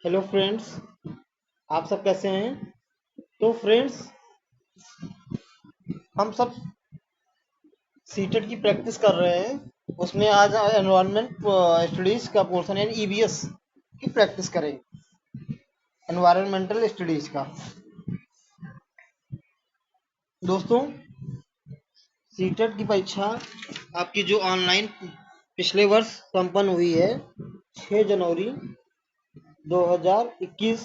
Hello friends, आप सब कैसे हैं। तो फ्रेंड्स, हम सब सीटेट की प्रैक्टिस कर रहे हैं। उसमें आज एनवायरनमेंट स्टडीज का पोर्शन यानी ईवीएस की प्रैक्टिस करेंगे। एनवायरनमेंटल स्टडीज का दोस्तों, सीटेट की परीक्षा आपकी जो ऑनलाइन पिछले वर्ष संपन्न हुई है 6 जनवरी 2021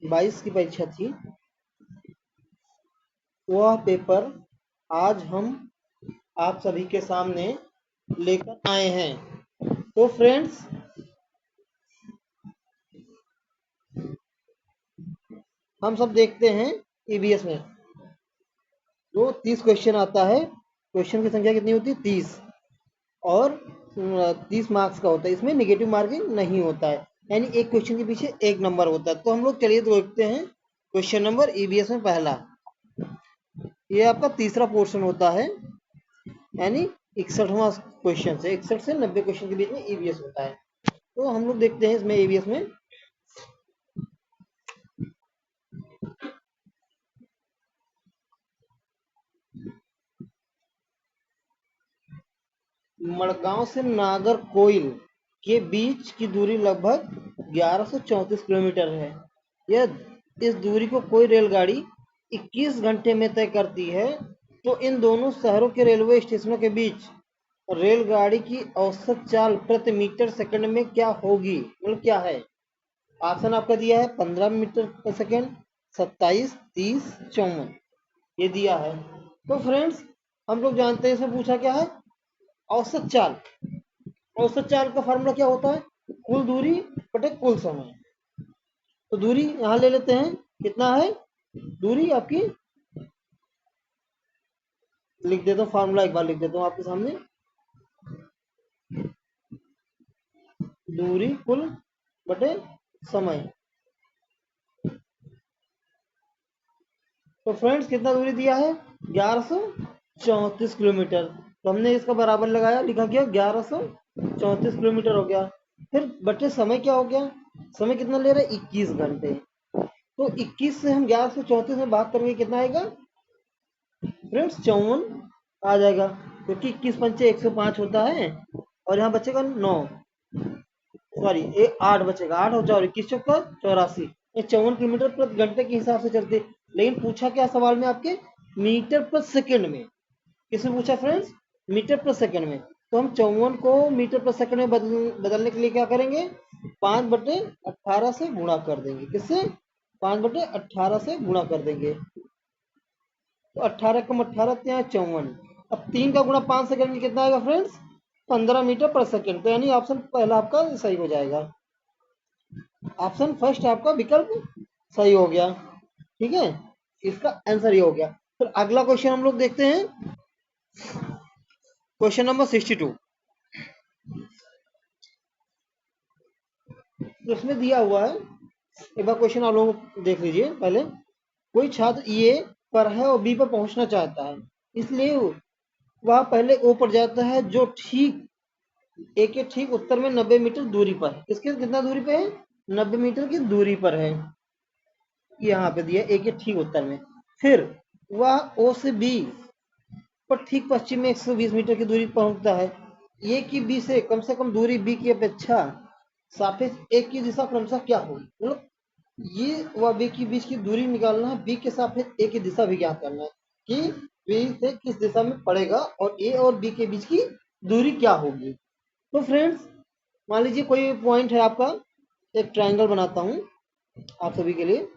22 की परीक्षा थी। वह पेपर आज हम आप सभी के सामने लेकर आए हैं। तो फ्रेंड्स, हम सब देखते हैं ईवीएस में जो 30 क्वेश्चन आता है। क्वेश्चन की संख्या कितनी होती है? 30। और 30 मार्क्स का होता है। इसमें नेगेटिव मार्किंग नहीं होता है, यानी एक क्वेश्चन के पीछे एक नंबर होता है। तो हम लोग चलिए देखते हैं क्वेश्चन नंबर ईवीएस में पहला। ये आपका तीसरा पोर्शन होता है, यानी 61वां क्वेश्चन से 61 से 90 क्वेश्चन के बीच में ईवीएस होता है। तो हम लोग देखते हैं इसमें ईवीएस में मड़गांव से नागरकोइल के बीच की दूरी लगभग 1134 किलोमीटर है। यह इस दूरी को कोई रेलगाड़ी 21 घंटे में तय करती है। तो इन दोनों शहरों के रेलवे स्टेशनों के बीच रेलगाड़ी की औसत चाल प्रति मीटर सेकंड में क्या होगी? मतलब क्या है? ऑप्शन आपका दिया है 15 मीटर पर सेकंड, 27, 30, 54 ये दिया है। तो फ्रेंड्स, हम लोग जानते हैं इसमें पूछा क्या है? औसत चाल। औसत चाल का फार्मूला क्या होता है? कुल दूरी बटे कुल समय। तो दूरी यहाँ ले लेते हैं, कितना है दूरी आपकी? लिख देता हूँ फार्मूला, एक बार लिख देता हूँ आपके सामने। दूरी कुल बटे समय। तो फ्रेंड्स, कितना दूरी दिया है? 1134 किलोमीटर। तो हमने इसका बराबर लगाया, लिखा गया 1134 किलोमीटर हो गया। फिर बटे समय क्या हो गया? समय कितना ले रहा है? 21 घंटे। तो 21 से हम 1134 में भाग करेंगे, कितना आएगा फ्रेंड्स? 54 आ जाएगा, क्योंकि 21 पंचे 105 होता है। और यहाँ बचेगा 9, सॉरी 8 बचेगा। 8 और 4 21 चौका 84। ये 54 किलोमीटर प्रति घंटे के हिसाब से चलते। लेकिन पूछा क्या सवाल में आपके? मीटर प्रति सेकंड में। किसने पूछा फ्रेंड्स? मीटर प्रति सेकंड में। तो हम 54 को मीटर प्रति सेकंड में बदलने के लिए क्या करेंगे? 5/18 से गुणा कर देंगे। किससे? 5/18 से गुणा कर देंगे। तो 18 कम 18 ત્યાં 54। अब 3 का गुणा 5 सेकंड में कितना आएगा फ्रेंड्स? 15 मीटर पर सेकंड। तो यानी ऑप्शन पहला आपका सही हो जाएगा। ऑप्शन फर्स्ट आपका विकल्प सही हो गया। ठीक है, इसका आंसर ये हो गया। फिर अगला क्वेश्चन हम लोग देखते हैं, क्वेश्चन नंबर 62। उसमें दिया हुआ है, एक बार क्वेश्चन आप लोग देख लीजिए पहले। कोई छात्र ए पर है और बी पर पहुंचना चाहता है, इसलिए वह पहले ओ पर जाता है, जो ठीक ए के ठीक उत्तर में 90 मीटर दूरी पर है। इसके कितना दूरी पे है? 90 मीटर की दूरी पर है। यहाँ पे दिया ए के ठीक उत्तर में। फिर वह ओ से बी पर ठीक पश्चिम में 120 मीटर की दूरी पहुंचता है। ए की बी से कम दूरी बी की अपेक्षा सापेक्ष ए की दिशा क्रमशः क्या होगी? मतलब ये व बी के बीच की दूरी निकालना है, बी के सापेक्ष ए की दिशा भी ज्ञात करना है कि बी से किस दिशा में पड़ेगा और ए और बी के बीच की दूरी क्या होगी। तो फ्रेंड्स, मान लीजिए कोई पॉइंट है आपका, एक ट्रायंगल बनाता हूं आप सभी के लिए।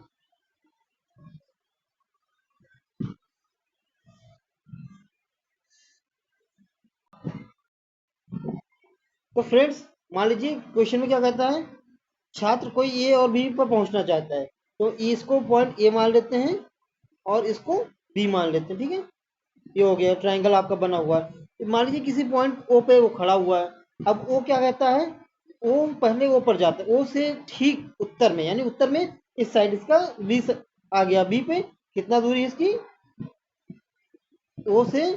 तो फ्रेंड्स, मान लीजिए क्वेश्चन में क्या कहता है? छात्र कोई ए और बी पर पहुंचना चाहता है, तो इसको पॉइंट ए मान लेते हैं और इसको बी मान लेते हैं। ठीक है, ये हो गया ट्रायंगल आपका बना हुआ है। तो मान लीजिए किसी पॉइंट ओ पे वो खड़ा हुआ है। अब ओ क्या कहता है? ओ पहले ओ पर जाता है, ओ से ठीक उत्तर में, यानी उत्तर में इस साइड इसका बी आ गया। बी पे कितना दूरी है इसकी? ओ से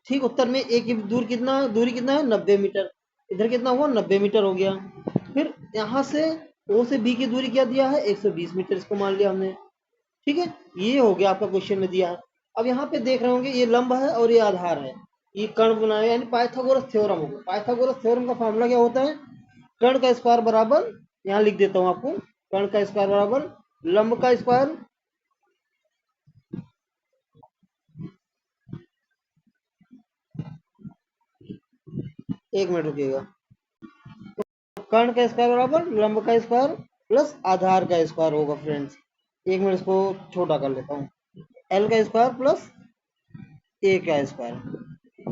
ठीक उत्तर में ए की दूरी कितना है? 90 मीटर। इधर कितना हुआ 90 मीटर हो गया। फिर यहाँ से ओ से बी की दूरी क्या दिया है 120 मीटर, इसको मान लिया हमने। ठीक है, ये हो गया आपका क्वेश्चन में दिया है। अब यहाँ पे देख रहे होंगे ये लंब है और ये आधार है, ये कर्ण बनाए यानी पाइथागोरस थ्योरम होगा। पाइथागोरस थ्योरम का फॉर्मूला क्या होता है, कर्ण का स्क्वायर बराबर, यहाँ लिख देता हूँ आपको, कर्ण का स्क्वायर बराबर लंब का स्क्वायर एक मिनट रुकिएगा, कर्ण का स्क्वायर बराबर लंब का स्क्वायर प्लस आधार का स्क्वायर होगा फ्रेंड्स। एक मिनट इसको छोटा कर लेता हूँ, एल का स्क्वायर प्लस ए का स्क्वायर,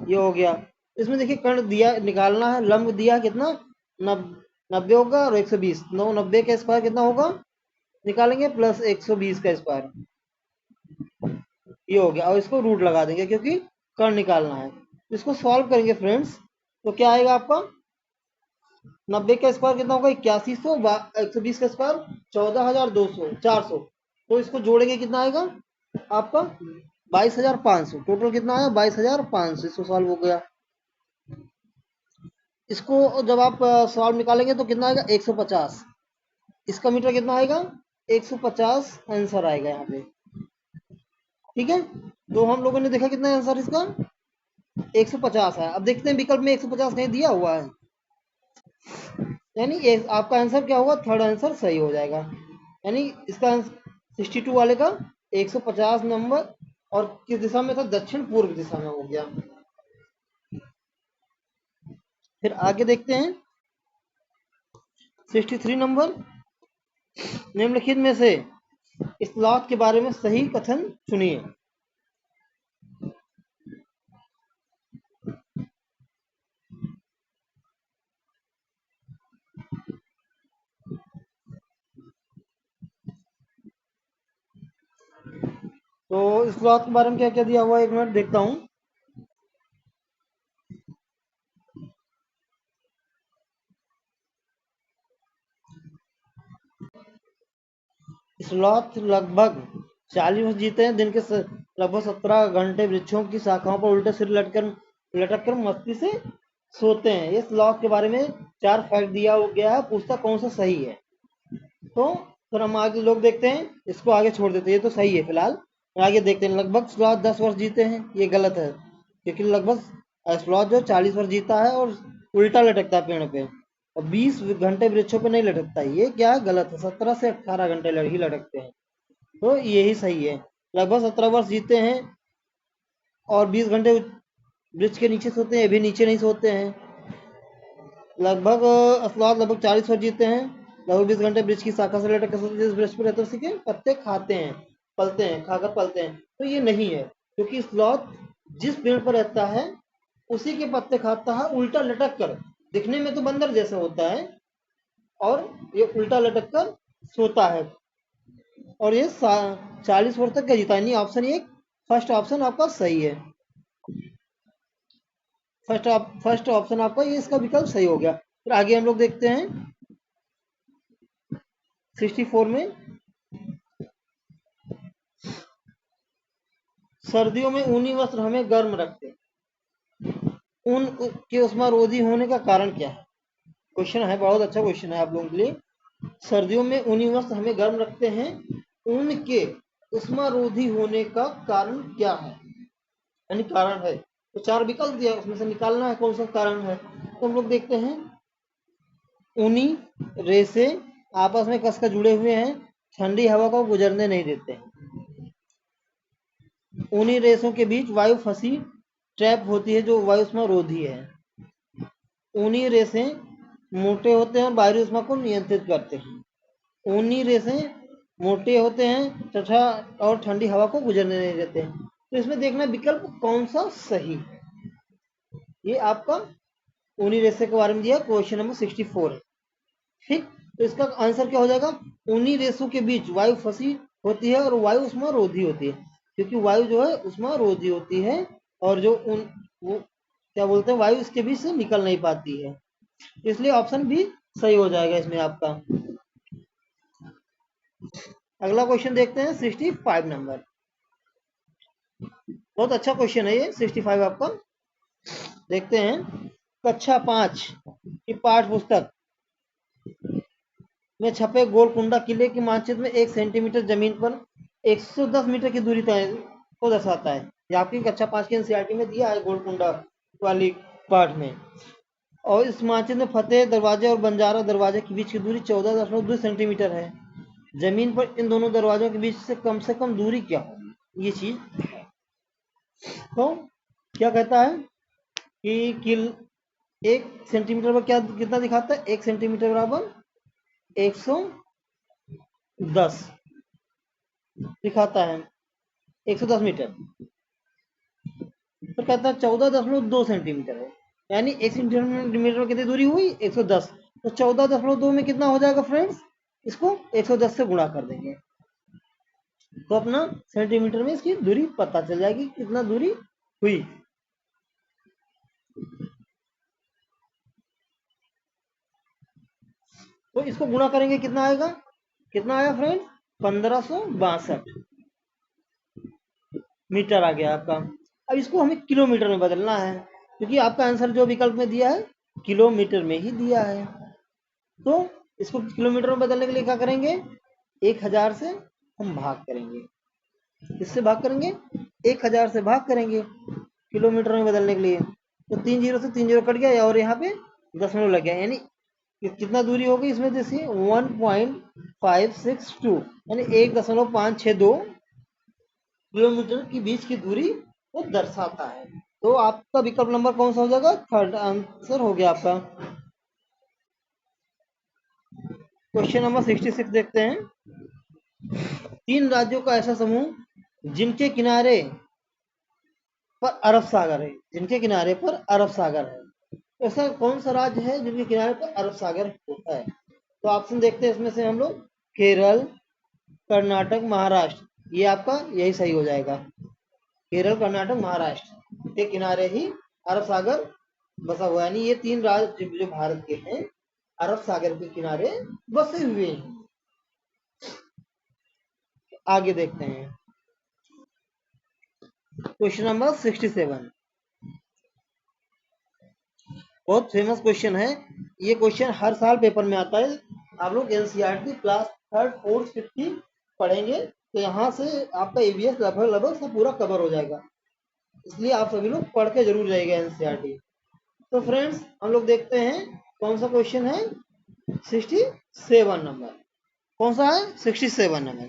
ये हो गया। इसमें देखिए कर्ण दिया निकालना है, लंब दिया कितना 90 होगा और 120, 90 का स्क्वायर कितना होगा निकालेंगे प्लस 120 का स्क्वायर, ये हो गया। और इसको रूट लगा देंगे क्योंकि कर्ण निकालना है। इसको सॉल्व करेंगे फ्रेंड्स, तो क्या आएगा आपका 90 का स्क्वायर कितना होगा 8100, 120 का स्क्वायर 14200, 400, तो इसको जोड़ेंगे कितना आएगा आपका 22,500, टोटल कितना आया 22,500, इसको सॉल्व हो गया। इसको जब आप सॉल्व निकालेंगे तो कितना आएगा 150, इसका मीटर कितना आएगा 150 आंसर आएगा यहाँ पे। ठीक है, तो हम लोगों ने देखा कितना आंसर इसका 150 है। अब देखते हैं विकल्प में 150 नहीं दिया हुआ है, यानी आपका आंसर क्या होगा, थर्ड आंसर सही हो जाएगा। यानी इसका 62 वाले का 150 नंबर, और किस दिशा में था, दक्षिण पूर्व दिशा में हो गया। फिर आगे देखते हैं 63 नंबर, निम्नलिखित में से स्लॉथ के बारे में सही कथन चुनिए। तो स्लॉथ के बारे में क्या क्या दिया हुआ है, एक मिनट देखता हूँ। स्लॉथ लगभग 40 वर्ष जीते हैं, दिन के लगभग 17 घंटे वृक्षों की शाखाओं पर उल्टे सिर लटक कर मस्ती से सोते हैं। ये स्लॉथ के बारे में 4 फैक्ट दिया गया है, पूछता कौन सा सही है। तो फिर हम आगे लोग देखते हैं, इसको आगे छोड़ देते हैं, ये तो सही है फिलहाल। आगे देखते हैं, लगभग स्लॉथ 10 वर्ष जीते हैं, ये गलत है, क्योंकि लगभग स्लॉथ जो 40 वर्ष जीता है और उल्टा लटकता है पेड़ पे, और 20 घंटे वृक्षों पे नहीं लटकता, ये क्या है गलत है, 17 से 18 घंटे ही लटकते हैं, तो यही सही है। लगभग 17 वर्ष जीते हैं और 20 घंटे वृक्ष के नीचे सोते हैं, ये भी नीचे नहीं सोते हैं। लगभग स्लॉथ लगभग 40 वर्ष जीते हैं, लगभग 20 घंटे वृक्ष की शाखा से लटक कर सोते हैं, जिस वृक्ष पर रहते हैं उसी के पत्ते खाते हैं, पलते हैं, खाकर पलते हैं, तो ये नहीं है, क्योंकि स्लॉथ जिस पेड़ पर रहता है उसी के पत्ते खाता है, उल्टा लटक कर, दिखने में तो बंदर जैसा होता है और ये उल्टा लटक कर सोता है, और ये 40 वर्ष तक का जीता है। ऑप्शन एक फर्स्ट ऑप्शन आपका सही है, फर्स्ट ऑप्शन आपका ये इसका विकल्प सही हो गया। फिर आगे हम लोग देखते हैं 64 में, सर्दियों में ऊनी वस्त्र हमें गर्म रखते, ऊन के उष्मारोधी होने का कारण क्या है। क्वेश्चन है, बहुत अच्छा क्वेश्चन है आप लोगों के लिए। सर्दियों में ऊनी वस्त्र हमें गर्म रखते हैं, ऊन के उष्मारोधी होने का कारण क्या है, यानी कारण है। तो 4 विकल्प दिया, उसमें से निकालना है कौन सा कारण है। तो हम लोग देखते हैं, ऊनी रेसे आपस में कसकर जुड़े हुए हैं, ठंडी हवा को गुजरने नहीं देते। ऊनी रेसों के बीच वायु फंसी ट्रैप होती है, जो वायु उष्मा रोधी है। ऊनी रेसे मोटे होते हैं, बाहरी उष्मा को नियंत्रित करते हैं। ऊनी रेसे मोटे होते हैं तथा और ठंडी हवा को गुजरने नहीं देते। तो इसमें देखना विकल्प कौन सा सही है, ये आपका ऊनी रेसे के बारे में दिया, क्वेश्चन नंबर 64 है। ठीक, तो इसका आंसर क्या हो जाएगा, ऊनी रेसों के बीच वायु फंसी होती है और वायु उष्मा रोधी होती है, क्योंकि वायु जो है उष्मा रोधी होती है, और जो वो क्या बोलते हैं, वायु इसके बीच से निकल नहीं पाती है, इसलिए ऑप्शन भी सही हो जाएगा इसमें आपका। अगला क्वेश्चन देखते हैं 65 नंबर, बहुत अच्छा क्वेश्चन है ये 65 आपका। देखते हैं, कक्षा 5 कि पाठ्य पुस्तक में छपे गोलकुंडा किले के मानचित्र में 1 सेंटीमीटर जमीन पर 110 मीटर की दूरी तय को दर्शाता है। ये आपकी कक्षा 5 की एनसीईआरटी में दिया है गोलकुंडा वाली पाठ में। और इस मानचित्र में फतेह दरवाजे और बंजारा दरवाजे के बीच की दूरी 14.2 सेंटीमीटर है। जमीन पर इन दोनों दरवाजों के बीच से कम दूरी क्या होगी, ये चीज है। तो क्या कहता है कि 1 सेंटीमीटर पर क्या कितना दिखाता है, 1 सेंटीमीटर बराबर 110 दिखाता है, 110 मीटर। तो कहता है 14.2 सेंटीमीटर है, यानी 1 सेंटीमीटर कितनी दूरी हुई, 110। तो 14.2 में कितना हो जाएगा फ्रेंड्स, इसको 110 से गुणा कर देंगे तो अपना सेंटीमीटर में इसकी दूरी पता चल जाएगी कितना दूरी हुई। तो इसको गुणा करेंगे कितना आएगा, कितना आया फ्रेंड्स, 1562 मीटर आ गया आपका। अब इसको हमें किलोमीटर में बदलना है, क्योंकि आपका आंसर जो विकल्प में दिया है किलोमीटर में ही दिया है। तो इसको किलोमीटर में बदलने के लिए क्या करेंगे, 1000 से हम भाग करेंगे। किससे भाग करेंगे, 1000 से भाग करेंगे किलोमीटर में बदलने के लिए। तो 3 जीरो से 3 जीरो कट गया और यहाँ पे दशमलव लग गया, यानी कितना दूरी होगी इसमें, देखिए 1.562 यानी 1.562 किलोमीटर के बीच की दूरी वो दर्शाता है। तो आपका विकल्प नंबर कौन सा हो जाएगा, थर्ड आंसर हो गया आपका। क्वेश्चन नंबर 66 देखते हैं। 3 राज्यों का ऐसा समूह जिनके किनारे पर अरब सागर है, जिनके किनारे पर अरब सागर है, ऐसा कौन सा राज्य है जिनके किनारे पर अरब सागर होता है। तो ऑप्शन देखते हैं इसमें से हम लोग, केरल, कर्नाटक, महाराष्ट्र, ये आपका यही सही हो जाएगा। केरल, कर्नाटक, महाराष्ट्र के किनारे ही अरब सागर बसा हुआ है, यानी ये 3 राज्य जो भारत के हैं अरब सागर के किनारे बसे हुए हैं। आगे देखते हैं क्वेश्चन नंबर 67, बहुत फेमस क्वेश्चन है। ये क्वेश्चन हर साल पेपर में आता है। आप लोग NCERT class 3rd 4th 5th पढ़ेंगे तो यहाँ से आपका ईवीएस लगभग सब पूरा कवर हो जाएगा, इसलिए आप सभी लोग पढ़ के जरूर जाइएगा एनसीईआरटी। तो फ्रेंड्स हम लोग देखते हैं कौन सा क्वेश्चन है, 67 नंबर। कौन सा है, 67 नंबर।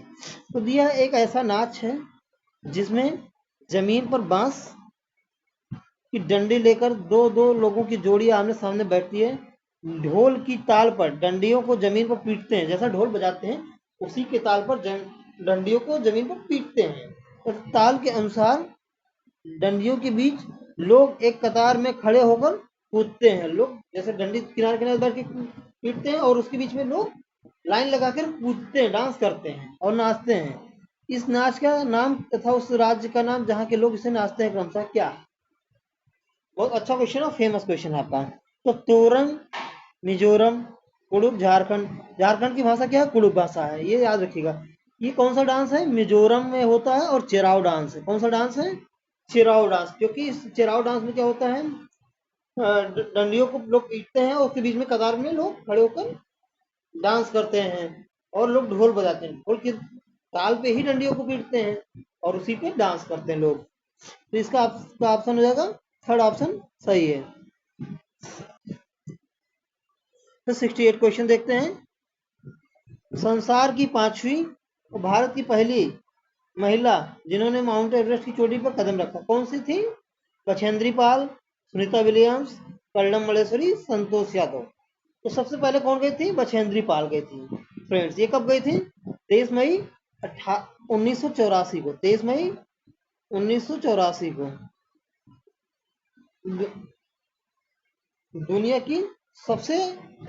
तो दिया एक ऐसा नाच है जिसमें जमीन पर बांस की डंडी लेकर दो लोगों की जोड़ी आमने सामने बैठती है। ढोल की ताल पर डंडियों को जमीन पर पीटते हैं, जैसा ढोल बजाते हैं उसी के ताल पर डंडियों को जमीन पर पीटते हैं। और ताल के अनुसार डंडियों के बीच लोग एक कतार में खड़े होकर कूदते हैं। लोग जैसे डंडी किनारे किनारे बैठ के पीटते हैं और उसके बीच में लोग लाइन लगाकर कूदते हैं, डांस करते हैं और नाचते हैं। इस नाच का नाम तथा उस राज्य का नाम जहाँ के लोग इसे नाचते हैं क्रमशः क्या है। बहुत अच्छा क्वेश्चन है, फेमस क्वेश्चन है आपका। तो तोरंग मिजोरम, कुड़ुक झारखंड, झारखंड की भाषा क्या है, कुड़ुक भाषा है, ये याद रखिएगा। ये कौन सा डांस है, मिजोरम में होता है और चिराव डांस है। कौन सा डांस है, चिराव डांस। क्योंकि इस चिराव डांस में क्या होता है, डंडियों को लोग पीटते हैं और उसके बीच में कतार में लोग खड़े होकर डांस करते हैं और लोग ढोल बजाते हैं, ढोल की ताल पे ही डंडियों को पीटते हैं और उसी पे डांस करते हैं लोग। तो इसका आपका ऑप्शन हो जाएगा थर्ड ऑप्शन सही है। तो 68 क्वेश्चन देखते हैं। संसार की 5वीं और भारत की पहली महिला जिन्होंने माउंट एवरेस्ट की चोटी पर कदम रखा कौन सी थी, बछेंद्री पाल, सुनीता विलियम्स, कर्णम मल्लेश्वरी, संतोष यादव। तो सबसे पहले कौन गई थी, बछेंद्री पाल गई थी फ्रेंड्स। ये कब गई थी, 23 मई 1984 को, 23 मई 1984 को दुनिया की सबसे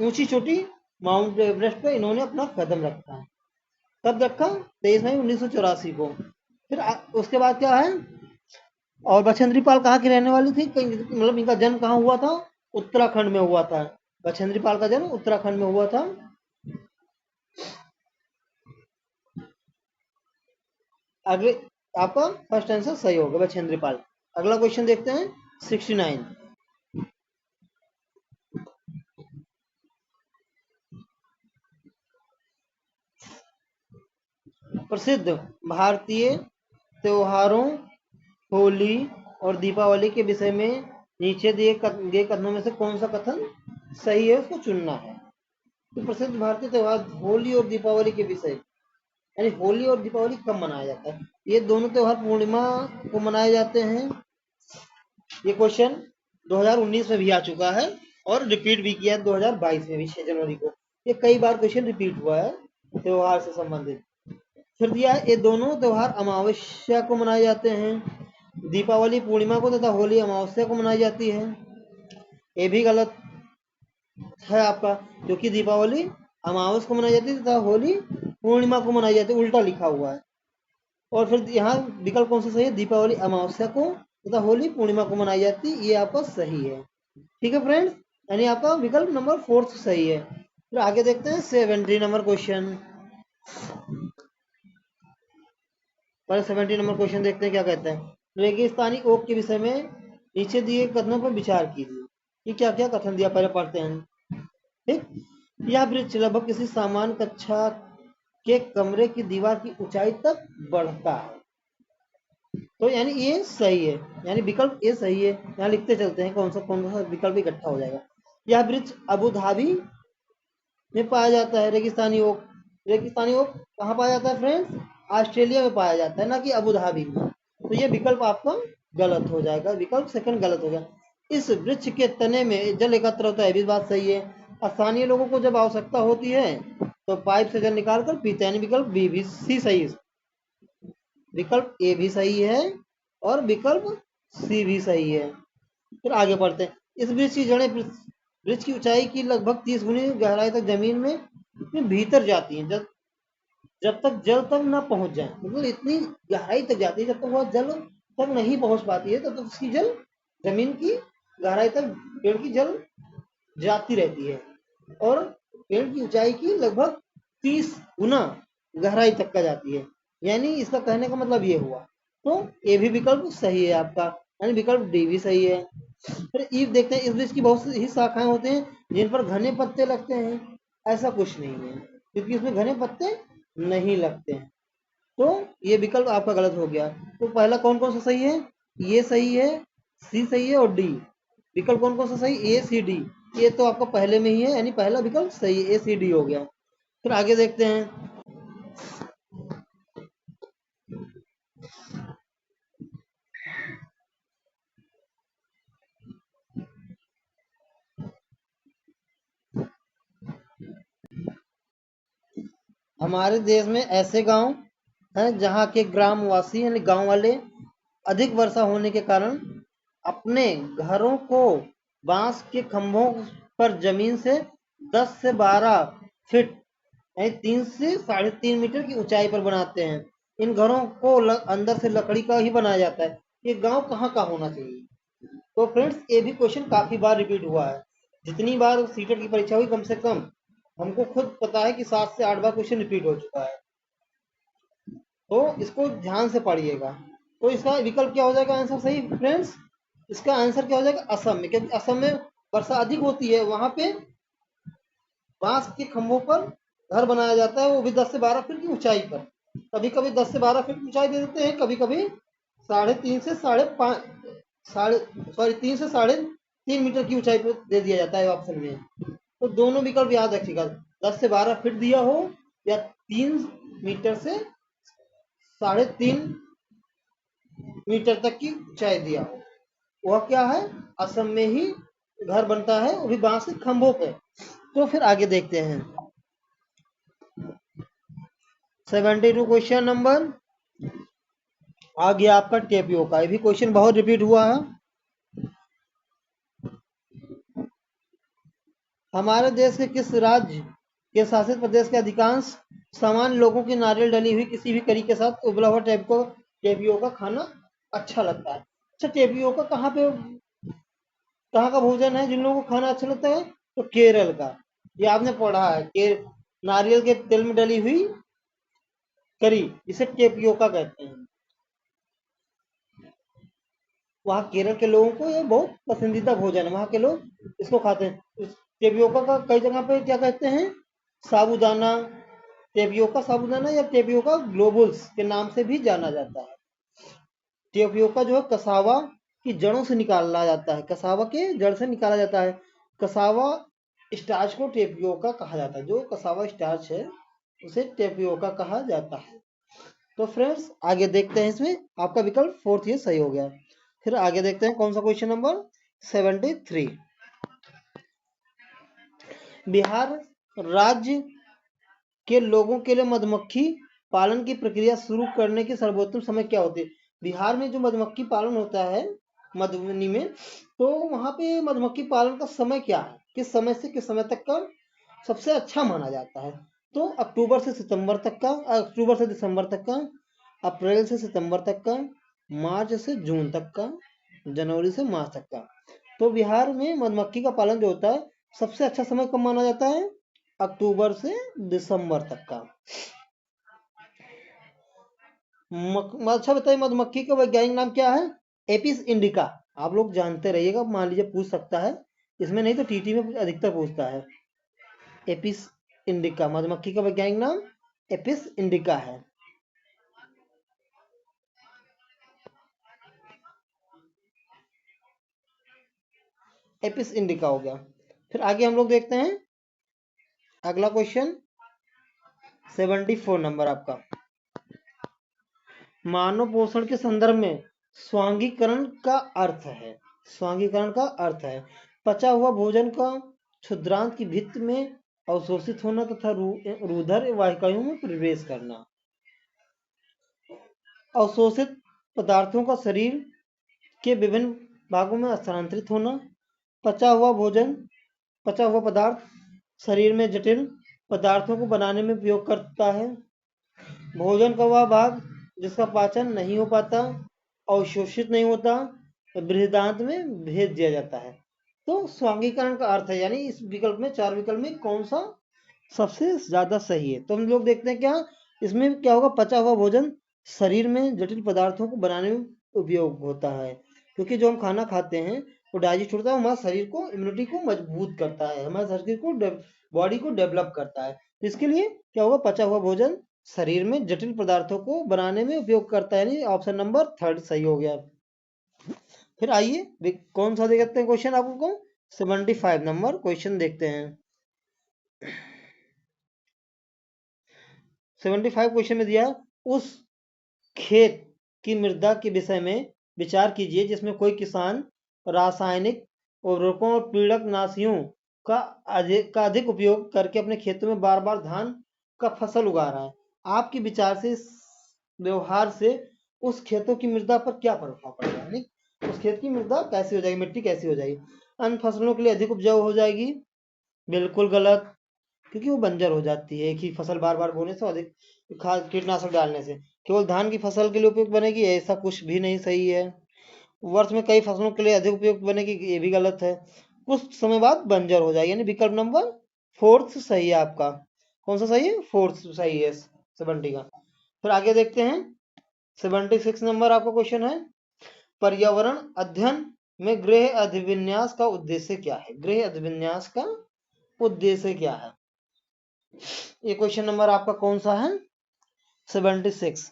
ऊंची चोटी माउंट एवरेस्ट पे इन्होंने अपना कदम रखा है। कब रखा, 23 मई 1984 को। फिर उसके बाद क्या है, और बछेंद्री पाल कहाँ की रहने वाली थी, मतलब इनका जन्म कहाँ हुआ था, उत्तराखंड में हुआ था। बछेंद्री पाल का जन्म उत्तराखंड में हुआ था। अगले आपका फर्स्ट आंसर सही होगा, बछेंद्री पाल। अगला क्वेश्चन देखते हैं 69। प्रसिद्ध भारतीय त्योहारों होली और दीपावली के विषय में नीचे दिए गए कथनों में से कौन सा कथन सही है, उसको चुनना है। तो प्रसिद्ध भारतीय त्योहार होली और दीपावली के विषय, यानी होली और दीपावली कब मनाया जाता है? ये दोनों त्योहार पूर्णिमा को मनाए जाते हैं। ये क्वेश्चन 2019 में भी आ चुका है और रिपीट भी किया है 2022 में भी 6 जनवरी को। ये कई बार क्वेश्चन रिपीट हुआ है त्योहार से संबंधित। फिर दिया है ये दोनों त्योहार अमावस्या को मनाए जाते हैं। दीपावली पूर्णिमा को तथा होली अमावस्या को मनाई जाती है। ये भी गलत है आपका, क्योंकि दीपावली अमावस को मनाई जाती है तथा होली पूर्णिमा को मनाई जाती है, उल्टा लिखा हुआ है। और फिर यहाँ विकल्प कौन सा सही है? दीपावली अमावस्या को तथा होली पूर्णिमा को मनाई जाती है, ये आपका सही है। ठीक है फ्रेंड्स, यानी आपका विकल्प नंबर 4 सही है। फिर आगे देखते हैं 70 नंबर क्वेश्चन। पहले 70 नंबर क्वेश्चन देखते हैं क्या कहते हैं। रेगिस्तानी ओक के विषय में नीचे दिए कथनों पर विचार कीजिए। ये क्या क्या कथन दिया, पहले पढ़ते हैं। ठीक, यह वृक्ष लगभग किसी सामान्य कक्षा के कमरे की दीवार की ऊंचाई तक बढ़ता है। तो यानी ये सही है, यानी विकल्प ये सही है। यहाँ लिखते चलते हैं कौन सा विकल्प इकट्ठा हो जाएगा। यह वृक्ष अबू धाबी में पाया जाता है। रेगिस्तानी ओक, रेगिस्तानी ओक कहाँ पाया जाता है फ्रेंड्स? ऑस्ट्रेलिया में पाया जाता है, ना कि अबू धाबी में। तो ये विकल्प आपका गलत हो जाएगा, विकल्प सेकंड गलत हो गया। इस वृक्ष के तने में जल एकत्र होता है, भी बात सही है। स्थानीय लोगों को जब आवश्यकता होती है तो पाइप से जल निकाल कर पीते हैं, विकल्प बी भी सी सही है। विकल्प ए भी सही है और विकल्प सी भी सही है। फिर आगे बढ़ते हैं। इस वृक्ष की जड़ें वृक्ष की ऊंचाई की लगभग 30 गुनी गहराई तक जमीन में भीतर जाती हैं, जब तक जल तक ना पहुंच जाए। मतलब इतनी गहराई तक जाती है, जब तक वह जल तक नहीं पहुंच पाती है तब तक उसकी जल जमीन की गहराई तक पेड़ की जल जाती रहती है, और पेड़ की ऊंचाई की लगभग 30 गुना गहराई तक का जाती है। यानी इसका कहने का मतलब ये हुआ। तो ये भी विकल्प सही है आपका, यानी विकल्प डी भी सही है। फिर ई देखते हैं। इस वृक्ष की बहुत सी शाखाएं होते हैं जिन पर घने पत्ते लगते हैं। ऐसा कुछ नहीं है, क्योंकि इसमें घने पत्ते नहीं लगते हैं। तो ये विकल्प आपका गलत हो गया। तो पहला कौन कौन सा सही है? ये सही है, सी सही है और डी। विकल्प कौन कौन सा सही? ए सी डी। ये तो आपका पहले में ही है, यानी पहला विकल्प सही है, ए सी डी हो गया। फिर आगे देखते हैं। हमारे देश में ऐसे गांव हैं जहां के ग्रामवासी यानी गांव वाले अधिक वर्षा होने के कारण अपने घरों को बांस के खंभों पर जमीन से 10 से 12 फीट यानी 3 से 3.5 मीटर की ऊंचाई पर बनाते हैं। इन घरों को अंदर से लकड़ी का ही बनाया जाता है। ये गांव कहाँ का होना चाहिए? तो फ्रेंड्स, ये भी क्वेश्चन काफी बार रिपीट हुआ है। जितनी बार सीटेट की परीक्षा हुई, कम से कम हमको खुद पता है कि 7 से 8 बार क्वेश्चन रिपीट हो चुका है। तो इसको ध्यान से पढ़िएगा। तो इसका विकल्प क्या हो जाएगा आंसर सही फ्रेंड्स? इसका आंसर क्या हो जाएगा? असम में, क्योंकि असम में वर्षा अधिक होती है, वहां पे बांस के खंभों पर घर बनाया जाता है, वो भी 10 से 12 फीट की ऊंचाई पर। कभी कभी 10 से 12 फीट की ऊंचाई दे देते हैं, कभी कभी 3.5 से 5.5 3 से 3.5 मीटर की ऊंचाई पर दे दिया जाता है ऑप्शन में। तो दोनों विकल्प याद रखिएगा, 10 से 12 फीट दिया हो या 3 मीटर से 3.5 मीटर तक की ऊंचाई दिया हो, वह क्या है? असम में ही घर बनता है, वो भी बांस के खंभों पे। तो फिर आगे देखते हैं 72 क्वेश्चन नंबर आ गया आपका टेपियोका। ये भी क्वेश्चन बहुत रिपीट हुआ है। हमारे देश के किस राज्य के शासित प्रदेश के अधिकांश सामान्य लोगों की नारियल डली हुई किसी भी करी के साथ उबला हुआ टेपियोका खाना अच्छा लगता है? अच्छा, टेपियोका कहाँ का भोजन है जिन लोगों को खाना अच्छा लगता है? तो केरल का। ये आपने पढ़ा है, नारियल के तेल में डली हुई करी, इसे टेपियोका कहते हैं। वहाँ केरल के लोगों को ये बहुत पसंदीदा भोजन है, वहाँ के लोग इसको खाते हैं। टेपियोका का कई जगह पे क्या कहते हैं? साबूदाना टेपियोका साबूदाना या टेपियोका ग्लोबुल्स के नाम से भी जाना जाता है। टेपियोका जो है कसावा की जड़ों से निकाला जाता है, कसावा के जड़ से निकाला जाता है। कसावा स्टार्च को टेपियोका कहा जाता है, जो कसावा स्टार्च है उसे टेपियोका कहा जाता है। तो फ्रेंड्स आगे देखते हैं, इसमें आपका विकल्प 4th ये सही हो गया। फिर आगे देखते हैं कौन सा क्वेश्चन नंबर 73। बिहार राज्य के लोगों के लिए मधुमक्खी पालन की प्रक्रिया शुरू करने की सर्वोत्तम समय क्या होती है? बिहार में जो मधुमक्खी पालन होता है मधुबनी में, तो वहां पे मधुमक्खी पालन का समय क्या है, किस समय से किस समय तक का सबसे अच्छा माना जाता है? तो अक्टूबर से सितंबर तक का, अक्टूबर से दिसंबर तक का, अप्रैल से सितंबर तक का, मार्च से जून तक का, जनवरी से मार्च तक का। तो बिहार में मधुमक्खी का पालन जो होता है सबसे अच्छा समय कब माना जाता है? अक्टूबर से दिसंबर तक का। अच्छा बताइए, मधुमक्खी का वैज्ञानिक नाम क्या है? Apis indica. आप लोग जानते रहिएगा, मान लीजिए पूछ सकता है इसमें, नहीं तो टीटी में अधिकतर पूछता है। एपिस इंडिका मधुमक्खी का वैज्ञानिक नाम एपिस इंडिका है। एपिस इंडिका हो गया। फिर आगे हम लोग देखते हैं अगला क्वेश्चन 74 नंबर आपका। मानव पोषण के संदर्भ में स्वांगीकरण का अर्थ है, स्वांगीकरण का अर्थ है पचा हुआ भोजन का क्षुद्रांत की भित्त में अवशोषित होना तथा रुधिर वाहिकाओं में प्रवेश करना। अवशोषित पदार्थों का शरीर के विभिन्न भागों में स्थानांतरित होना। पचा हुआ भोजन, पचा हुआ पदार्थ शरीर में जटिल पदार्थों को बनाने में उपयोग करता है। भोजन का वह भाग जिसका पाचन नहीं हो पाता, अवशोषित नहीं होता, बृहदान्त में भेज दिया जाता है। तो स्वांगीकरण का अर्थ है, यानी इस विकल्प में, 4 विकल्प में कौन सा सबसे ज्यादा सही है? तो हम लोग देखते हैं क्या इसमें क्या होगा। पचा हुआ भोजन शरीर में जटिल पदार्थों को बनाने में उपयोग होता है, क्योंकि जो हम खाना खाते हैं वो डाइजेस्ट होता है, हमारे शरीर को, इम्यूनिटी को मजबूत करता है, हमारे शरीर को, बॉडी को डेवलप करता है। तो इसके लिए क्या होगा, पचा हुआ भोजन शरीर में जटिल पदार्थों को बनाने में उपयोग करता है, यानी ऑप्शन नंबर 3 सही हो गया। फिर आइए कौन सा देखते हैं क्वेश्चन आपको 75 नंबर क्वेश्चन देखते हैं। 75 क्वेश्चन में दिया, उस खेत की मृदा के विषय में विचार कीजिए जिसमें कोई किसान रासायनिक उर्वरकों और पीड़क नाशियों का अधिक उपयोग करके अपने खेतों में बार बार धान का फसल उगा रहा है। आपके विचार से इस व्यवहार से उस खेतों की मृदा पर क्या प्रभाव पड़ेगा, यानी उस खेत की मृदा कैसी हो जाएगी, मिट्टी कैसी हो जाएगी? अन्य फसलों के लिए अधिक उपजाऊ हो जाएगी? बिल्कुल गलत, क्योंकि वो बंजर हो जाती है एक ही फसल बार बार बोने से, अधिक खाद कीटनाशक डालने से। केवल धान की फसल के लिए उपयुक्त बनेगी, ऐसा कुछ भी नहीं सही है। वर्ष में कई फसलों के लिए अधिक उपयुक्त बनेगी, ये भी गलत है। कुछ समय बाद बंजर हो जाएगी, यानी विकल्प नंबर 4th सही है आपका। कौन सा सही है? 4th सही है 70 का। फिर आगे देखते हैं 76 नंबर आपका क्वेश्चन है, पर्यावरण अध्ययन में गृह अधिविन्यास का उद्देश्य क्या है? गृह अधिविन्यास का उद्देश्य क्या है? ये क्वेश्चन नंबर आपका कौन सा है? 76।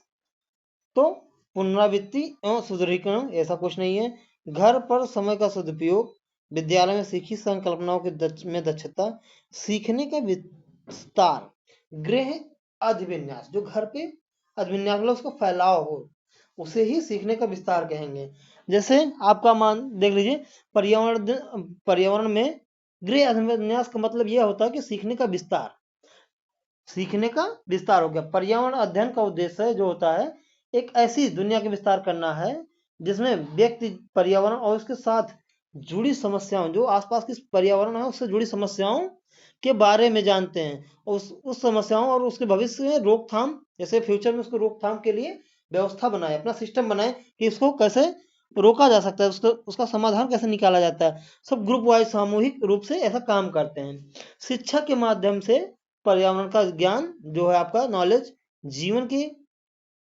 तो पुनरावृत्ति एवं सुदृढ़ीकरण, ऐसा कुछ नहीं है। घर पर समय का सदुपयोग, विद्यालय में सीखी संकल्पनाओं में दक्षता, सीखने का विस्तार, गृह अधिविन्यास, जो घर पे अधिविन्यास मतलब उसका फैलाव हो, उसे ही सीखने का विस्तार कहेंगे। जैसे आपका मान देख लीजिए, पर्यावरण में गृह अधिविन्यास का मतलब यह होता है कि सीखने का विस्तार, सीखने का विस्तार हो गया। पर्यावरण अध्ययन का उद्देश्य जो होता है, एक ऐसी दुनिया का विस्तार करना है जिसमें व्यक्ति पर्यावरण और उसके साथ जुड़ी समस्याओं, जो आसपास की पर्यावरण है उससे जुड़ी समस्याओं के बारे में जानते हैं, उस समस्याओं और उसके भविष्य में रोकथाम, जैसे फ्यूचर में उसको रोकथाम के लिए व्यवस्था बनाए, अपना सिस्टम बनाए कि इसको कैसे रोका जा सकता है, उसका समाधान कैसे निकाला जाता है। सब ग्रुप वाइज सामूहिक रूप से ऐसा काम करते हैं। शिक्षा के माध्यम से पर्यावरण का ज्ञान जो है आपका नॉलेज, जीवन के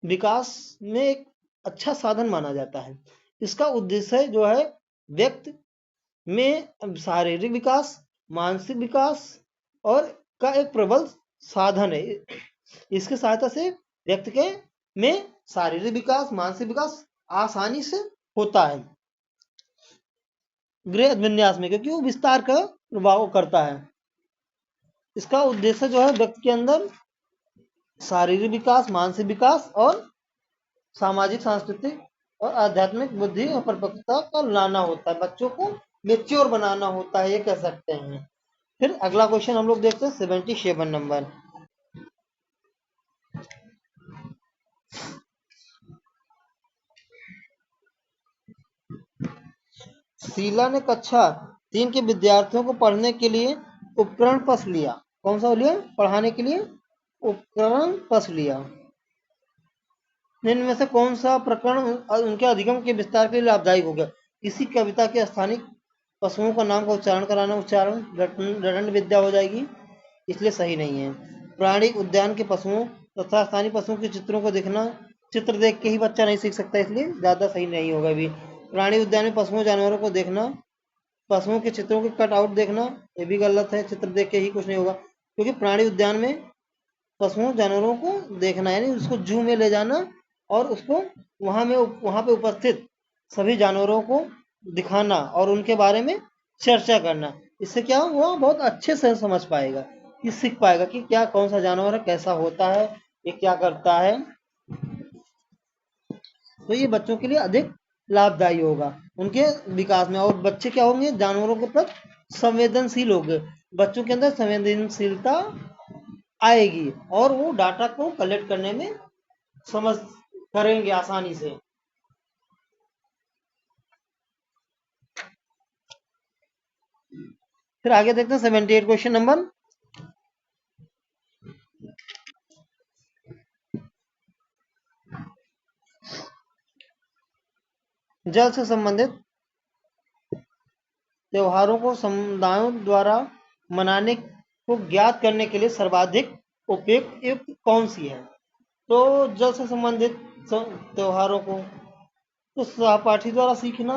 विकास में एक अच्छा साधन माना जाता है। इसका उद्देश्य जो है व्यक्ति में शारीरिक विकास, मानसिक विकास और का एक प्रबल साधन है, इसके सहायता से व्यक्ति के में शारीरिक विकास, मानसिक विकास आसानी से होता है गृह विन्यास में, क्योंकि वो विस्तार का प्रभाव करता है। इसका उद्देश्य जो है व्यक्ति के अंदर शारीरिक विकास, मानसिक विकास और सामाजिक, सांस्कृतिक और आध्यात्मिक बुद्धि और परिपक्वता का लाना होता है, बच्चों को मेच्योर बनाना होता है, ये कह सकते हैं। फिर अगला क्वेश्चन हम लोग देखते हैं 77 नंबर। शीला ने कक्षा 3 के विद्यार्थियों को पढ़ने के लिए उपकरण पस लिया। कौन सा लिया? पढ़ाने के लिए उपकरण पस लिया। इनमें से कौन सा प्रकरण उनके अधिगम के विस्तार के लिए लाभदायक हो गया? किसी कविता के स्थानिक पशुओं का नाम का उच्चारण कराना, उच्चारण रटन विद्या हो जाएगी, इसलिए सही नहीं है। प्राणी उद्यान के पशुओं तथा स्थानीय पशुओं के चित्रों को देखना, चित्र देख के ही बच्चा नहीं सीख सकता, इसलिए ज्यादा सही नहीं होगा अभी। प्राणी उद्यान में पशुओं जानवरों को देखना, पशुओं के चित्रों के कट आउट देखना, ये भी गलत है, चित्र देख के ही कुछ नहीं होगा, क्योंकि प्राणी उद्यान में पशुओं जानवरों को देखना यानी उसको जू में ले जाना और उसको वहां पे उपस्थित सभी जानवरों को दिखाना और उनके बारे में चर्चा करना। इससे क्या वो बहुत अच्छे से समझ पाएगा, कि सीख पाएगा कि क्या कौन सा जानवर है, कैसा होता है, ये क्या करता है। तो ये बच्चों के लिए अधिक लाभदायी होगा उनके विकास में। और बच्चे क्या होंगे? जानवरों के प्रति संवेदनशील होंगे, बच्चों के अंदर संवेदनशीलता आएगी और वो डाटा को कलेक्ट करने में समझ करेंगे आसानी से। फिर आगे देखते हैं 78 क्वेश्चन नंबर। जल से संबंधित त्योहारों को समुदायों द्वारा मनाने को ज्ञात करने के लिए सर्वाधिक उपयुक्त युक्त कौन सी है? तो जल से संबंधित त्योहारों को तो सहपाठी द्वारा सीखना,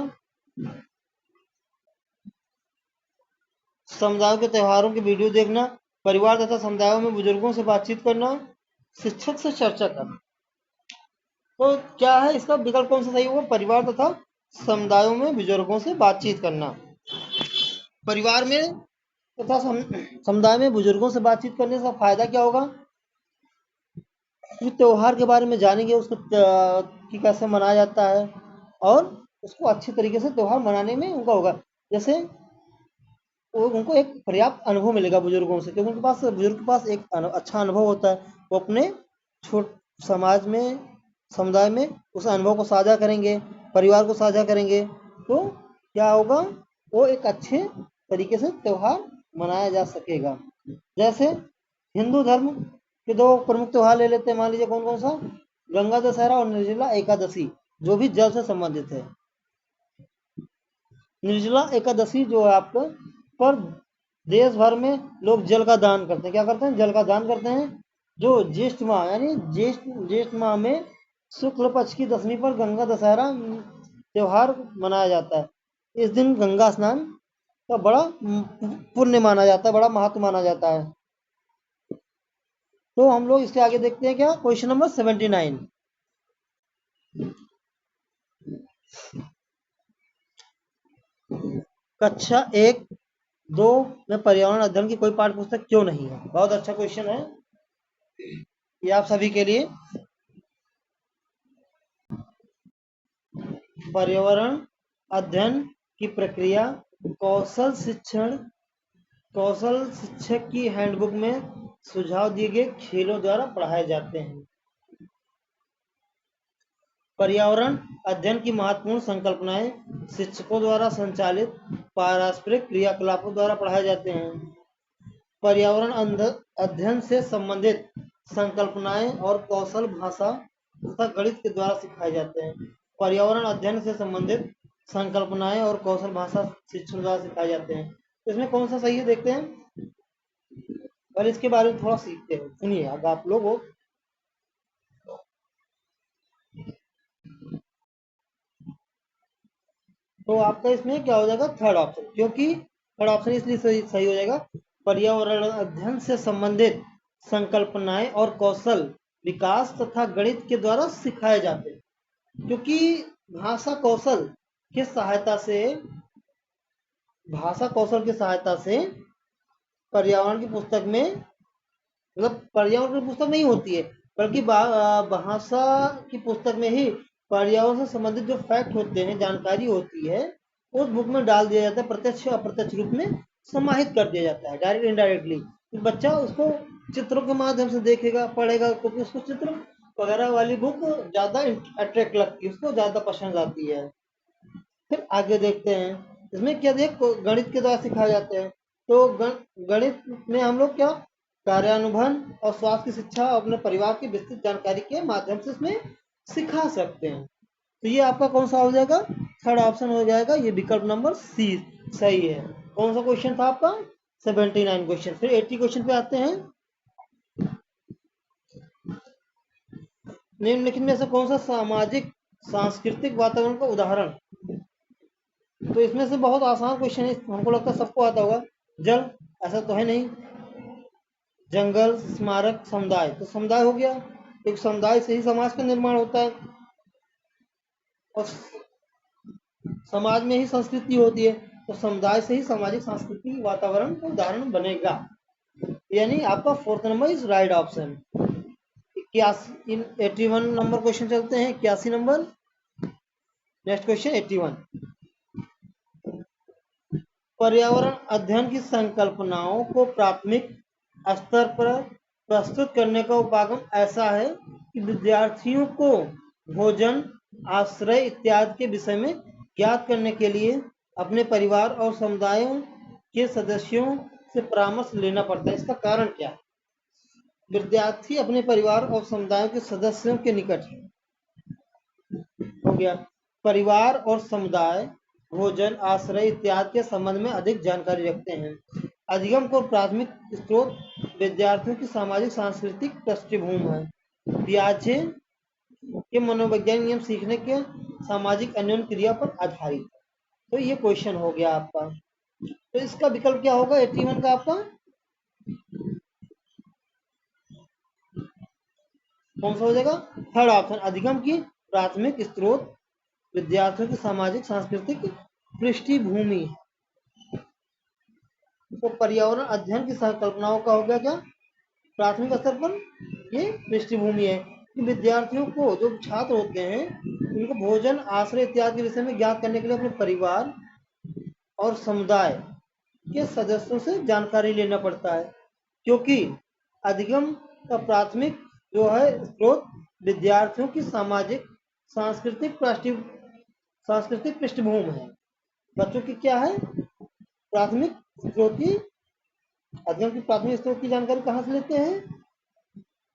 समुदायों के त्योहारों की वीडियो देखना, परिवार तथा समुदायों में बुजुर्गों से बातचीत करना, शिक्षक से चर्चा करना। तो क्या है इसका विकल्प कौन सा सही होगा? परिवार तथा समुदायों में बुजुर्गों से बातचीत करना। परिवार में तथा समुदाय में बुजुर्गों से बातचीत करने से फायदा क्या होगा? त्योहार के बारे में जानेंगे, उसको कि कैसे मनाया जाता है और उसको अच्छे तरीके से त्योहार मनाने में उनका होगा। जैसे उनको एक पर्याप्त अनुभव मिलेगा बुजुर्गों से, क्योंकि बुजुर्ग के पास एक अच्छा अनुभव होता है, वो अपने छोट समाज में, समुदाय में उस अनुभव को साझा करेंगे, परिवार को साझा करेंगे, तो क्या होगा? वो एक अच्छे तरीके से त्योहार मनाया जा सकेगा। जैसे हिंदू धर्म के दो प्रमुख त्योहार ले लेते हैं, मान लीजिए कौन कौन सा? गंगा दशहरा और निर्जला एकादशी, जो भी जल से संबंधित है। निर्जला एकादशी जो है आपका, पर देश भर में लोग जल का दान करते हैं। क्या करते हैं? जल का दान करते हैं। जो ज्येष्ठ माह यानी ज्येष्ठ माह में शुक्ल पक्ष की दशमी पर गंगा दशहरा त्योहार मनाया जाता है। इस दिन गंगा स्नान का बड़ा पुण्य माना जाता है, बड़ा महत्व माना जाता है। तो हम लोग इसके आगे देखते हैं, क्या क्वेश्चन नंबर 79। कक्षा 1-2 में पर्यावरण अध्ययन की कोई पाठ्य पुस्तक क्यों नहीं है? बहुत अच्छा क्वेश्चन है ये आप सभी के लिए। पर्यावरण अध्ययन की प्रक्रिया कौशल शिक्षक की हैंडबुक में सुझाव दिए गए खेलों द्वारा पढ़ाए जाते हैं। पर्यावरण अध्ययन की महत्वपूर्ण संकल्पनाएं शिक्षकों द्वारा संचालित पारस्परिक क्रियाकलापों द्वारा पढ़ाए जाते हैं। पर्यावरण अध्ययन से संबंधित संकल्पनाएं और कौशल भाषा तथा गणित के द्वारा सिखाए जाते हैं। पर्यावरण अध्ययन से संबंधित संकल्पनाएं और कौशल भाषा शिक्षण द्वारा सिखाए जाते हैं। इसमें कौन सा सही है देखते हैं, और इसके बारे में थोड़ा सीखते हैं। सुनिए अब आप लोग, तो आपका इसमें क्या हो जाएगा? थर्ड ऑप्शन, क्योंकि थर्ड ऑप्शन इसलिए सही हो जाएगा, पर्यावरण अध्ययन से संबंधित संकल्पनाएं और कौशल विकास तथा गणित के द्वारा सिखाए जाते हैं, क्योंकि भाषा कौशल की सहायता से पर्यावरण की पुस्तक में, मतलब पर्यावरण की पुस्तक नहीं होती है, बल्कि भाषा की पुस्तक में ही पर्यावरण से संबंधित जो फैक्ट होते हैं, जानकारी होती है, उस बुक में डाल दिया जाता है, प्रत्यक्ष अप्रत्यक्ष रूप में समाहित कर दिया जाता है, डायरेक्ट इनडायरेक्टली। तो बच्चा उसको चित्रों के माध्यम से देखेगा, पढ़ेगा, क्योंकि उसको चित्र वगैरह वाली बुक ज़्यादा अट्रैक्ट लगती है, उसको ज़्यादा पसंद आती है। फिर आगे देखते हैं इसमें क्या गणित के द्वारा सिखाए जाते हैं। तो गणित में हम लोग क्या कार्यानुभव और स्वास्थ्य की शिक्षा अपने परिवार की विस्तृत जानकारी के माध्यम से इसमें सिखा सकते हैं। तो ये आपका कौन सा हो जाएगा, थर्ड ऑप्शन हो जाएगा, ये विकल्प नंबर सी सही है। कौन सा क्वेश्चन था आपका 79 क्वेश्चन। फिर 80 क्वेश्चन पे आते हैं। निम्नलिखित में से कौन सा सामाजिक सांस्कृतिक वातावरण का उदाहरण। तो इसमें से बहुत आसान क्वेश्चन है, हमको लगता है सबको आता होगा। जल, ऐसा तो है नहीं। जंगल, स्मारक, समुदाय। तो समुदाय हो गया, एक समुदाय से ही समाज का निर्माण होता है, और समाज में ही संस्कृति होती है, तो समुदाय से ही सामाजिक सांस्कृतिक वातावरण का उदाहरण बनेगा। यानी आपका fourth number is right option. 81 number question चलते हैं। 81 नंबर, नेक्स्ट क्वेश्चन 81। पर्यावरण अध्ययन की संकल्पनाओं को प्राथमिक स्तर पर प्रस्तुत करने का उपागम ऐसा है कि विद्यार्थियों को भोजन, आश्रय इत्यादि के विषय में ज्ञात करने के लिए अपने परिवार और समुदायों के सदस्यों से परामर्श लेना पड़ता है। इसका कारण क्या है? विद्यार्थी अपने परिवार और समुदायों के सदस्यों के निकट है, हो गया। परिवार और समुदाय भोजन, आश्रय इत्यादि के संबंध में अधिक जानकारी रखते हैं। अधिगम को प्राथमिक स्रोत विद्यार्थियों की सामाजिक सांस्कृतिक पृष्ठभूमि है। पियाजे के मनोवैज्ञानिक नियम सीखने के सामाजिक अन्योन्य क्रिया पर आधारित है। तो ये क्वेश्चन हो गया आपका। तो इसका विकल्प क्या होगा 81 का आपका, कौन सा हो जाएगा? थर्ड ऑप्शन, अधिगम की प्राथमिक स्रोत विद्यार्थियों की सामाजिक सांस्कृतिक पृष्ठभूमि। तो पर्यावरण अध्ययन की संकल्पनाओं का हो गया क्या, प्राथमिक स्तर पर ये पृष्ठभूमि है कि विद्यार्थियों को, जो छात्र होते हैं, उनको भोजन, आश्रय इत्यादि के विषय में ज्ञात करने के लिए अपने परिवार और समुदाय के सदस्यों से जानकारी लेना पड़ता है, क्योंकि अधिगम का प्राथमिक जो है स्रोत विद्यार्थियों की सामाजिक सांस्कृतिक पृष्ठभूमि है। बच्चों की क्या है, प्राथमिक स्रोत की, अध्ययन की प्राथमिक स्रोत की जानकारी कहाँ से लेते हैं?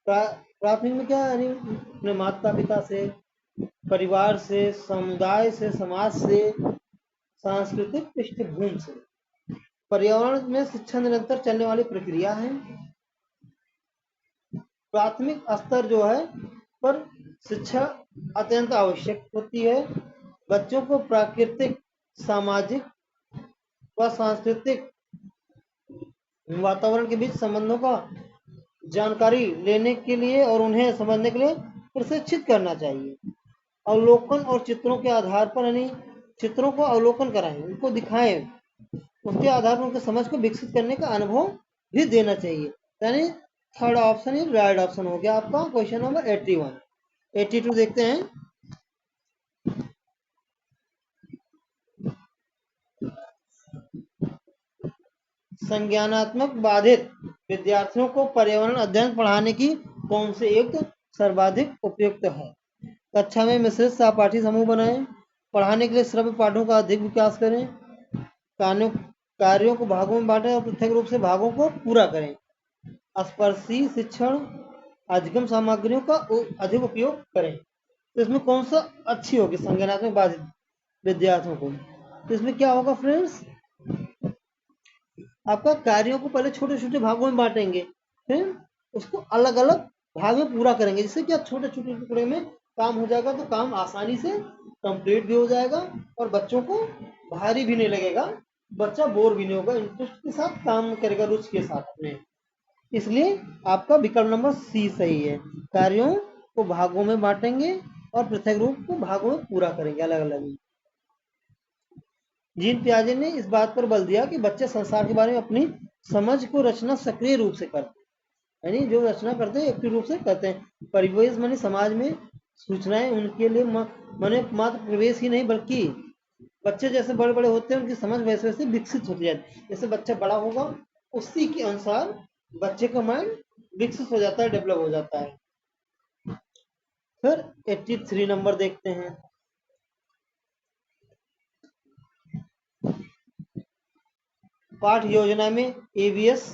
प्राथमिक में क्या, यानी अपने माता पिता से, परिवार से, समुदाय से, समाज से, सांस्कृतिक पृष्ठभूमि से। पर्यावरण में शिक्षा निरंतर चलने वाली प्रक्रिया है। प्राथमिक स्तर जो है पर शिक्षा अत्यंत आवश्यक होती है। बच्चों को प्राकृतिक, सामाजिक व सांस्कृतिक वातावरण के बीच संबंधों का जानकारी लेने के लिए और उन्हें समझने के लिए प्रशिक्षित करना चाहिए। अवलोकन और चित्रों के आधार पर, यानी चित्रों को अवलोकन कराएं, उनको दिखाएं, उसके आधार पर उनके समझ को विकसित करने का अनुभव भी देना चाहिए। यानी थर्ड ऑप्शन ही राइट ऑप्शन हो गया आपका क्वेश्चन नंबर 81। 82 देखते हैं। संज्ञानात्मक बाधित विद्यार्थियों को पर्यावरण अध्ययन पढ़ाने की कौन से युक्त सर्वाधिक उपयुक्त है? कक्षा में मिश्रित सहपाठी समूह बनाएं, पढ़ाने के लिए श्रव्य पाठों का अधिक विकास करें, कार्यों को भागों में बांटें और पृथक रूप से भागों को पूरा करें, स्पर्शी शिक्षण, अधिगम सामग्रियों का अधिक उपयोग करें। तो इसमें कौन सा अच्छी होगी संज्ञानात्मक बाधित विद्यार्थियों को? तो इसमें क्या होगा फ्रेंड्स, आपका कार्यों को पहले छोटे छोटे भागों में बांटेंगे, फिर उसको अलग अलग भाग में पूरा करेंगे, जिससे कि छोटे छोटे टुकड़े में काम हो जाएगा, तो काम आसानी से कंप्लीट भी हो जाएगा और बच्चों को भारी भी नहीं लगेगा, बच्चा बोर भी नहीं होगा, इंटरेस्ट के साथ काम करेगा, रुचि के साथ अपने। इसलिए आपका विकल्प नंबर सी सही है। कार्यों को भागों में बांटेंगे और पृथक रूप को भागों में पूरा करेंगे अलग अलग। जीन पियाजे ने इस बात पर बल दिया कि बच्चे संसार के बारे में अपनी समझ को रचना सक्रिय रूप से करते हैं, यानी जो रचना करते हैं एक्टिव रूप से करते हैं। परिवेश माने समाज में सूचनाएं उनके लिए माने मात्र प्रवेश ही नहीं, बल्कि बच्चे जैसे बड़े बड़े होते हैं उनकी समझ वैसे वैसे विकसित होती जाती है। जैसे बच्चा बड़ा होगा उसी के अनुसार बच्चे का माइंड विकसित हो जाता है, डेवलप हो जाता है। फिर 83 नंबर देखते हैं। पाठ योजना में एबीएस